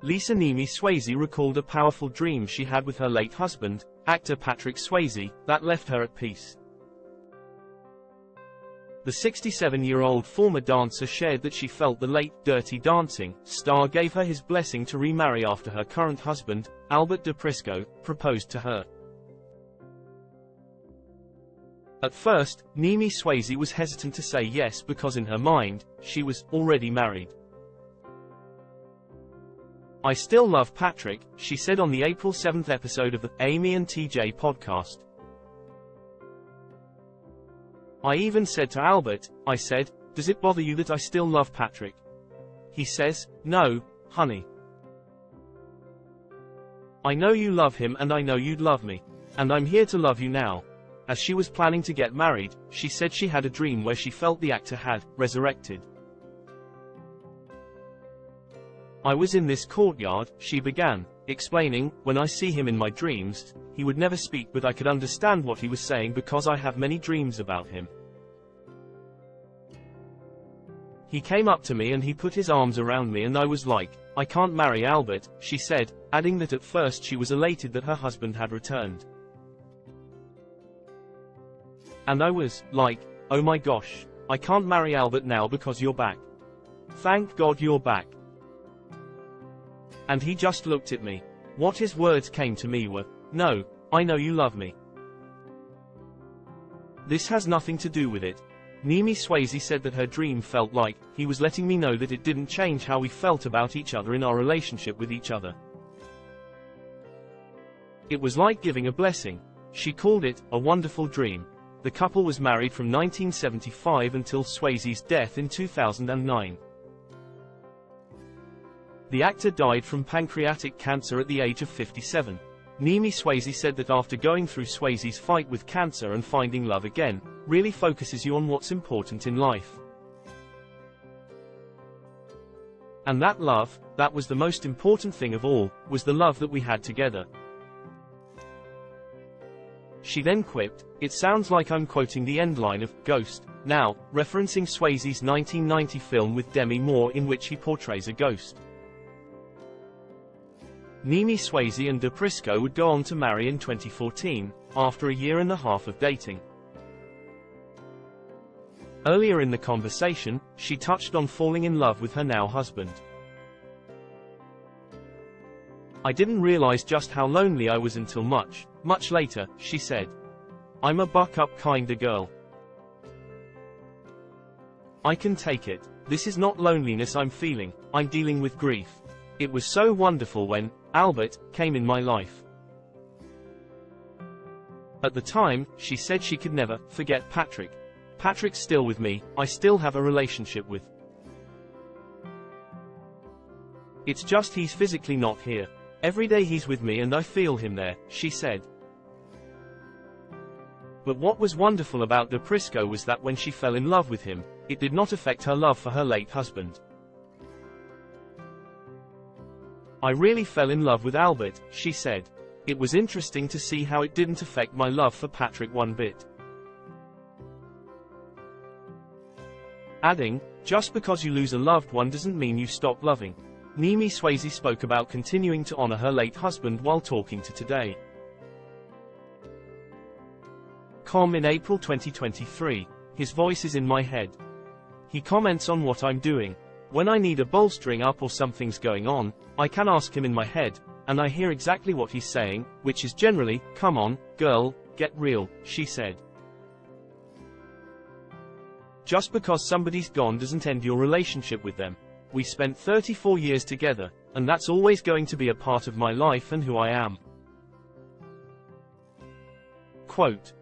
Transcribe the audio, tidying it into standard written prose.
Lisa Nimi Swayze recalled a powerful dream she had with her late husband, actor Patrick Swayze, that left her at peace. The 67-year-old former dancer shared that she felt the late Dirty Dancing star gave her his blessing to remarry after her current husband, Albert DePrisco, proposed to her. At first, Nimi Swayze was hesitant to say yes because in her mind, she was already married. "I still love Patrick," she said on the April 7 episode of the Amy and TJ podcast. "I even said to Albert, I said, does it bother you that I still love Patrick?" He says, "No, honey. I know you love him and I know you'd love me. And I'm here to love you now." As she was planning to get married, she said she had a dream where she felt the actor had resurrected. "I was in this courtyard," she began, explaining, "when I see him in my dreams, he would never speak but I could understand what he was saying because I have many dreams about him. He came up to me and he put his arms around me and I was like, I can't marry Albert," she said, adding that at first she was elated that her husband had returned. "And I was like, oh my gosh, I can't marry Albert now because you're back. Thank God you're back. And he just looked at me. What his words came to me were, no, I know you love me. This has nothing to do with it." Nimi Swayze said that her dream felt like, he was letting me know that it didn't change how we felt about each other in our relationship with each other. It was like giving a blessing. She called it, a wonderful dream. The couple was married from 1975 until Swayze's death in 2009. The actor died from pancreatic cancer at the age of 57. Nimi Swayze said that after going through Swayze's fight with cancer and finding love again, really focuses you on what's important in life. And that love, that was the most important thing of all, was the love that we had together. She then quipped, "It sounds like I'm quoting the end line of Ghost now," referencing Swayze's 1990 film with Demi Moore in which he portrays a ghost. Nimi Swayze and DePrisco would go on to marry in 2014, after a year and a half of dating. Earlier in the conversation, she touched on falling in love with her now husband. "I didn't realize just how lonely I was until much later," she said. "I'm a buck-up kinda girl. I can take it. This is not loneliness I'm feeling, I'm dealing with grief. It was so wonderful when Albert came in my life. At the time, she said she could never forget Patrick. Patrick's still with me, I still have a relationship with. It's just he's physically not here. Every day he's with me and I feel him there," she said. But what was wonderful about DePrisco was that when she fell in love with him, it did not affect her love for her late husband. "I really fell in love with Albert," she said. "It was interesting to see how it didn't affect my love for Patrick one bit." Adding, "Just because you lose a loved one doesn't mean you stop loving." Nimi Swayze spoke about continuing to honor her late husband while talking to Today. In April 2023, "His voice is in my head. He comments on what I'm doing. When I need a bolstering up or something's going on, I can ask him in my head, and I hear exactly what he's saying, which is generally, 'Come on, girl, get real,'" she said. "Just because somebody's gone doesn't end your relationship with them. We spent 34 years together, and that's always going to be a part of my life and who I am." Quote,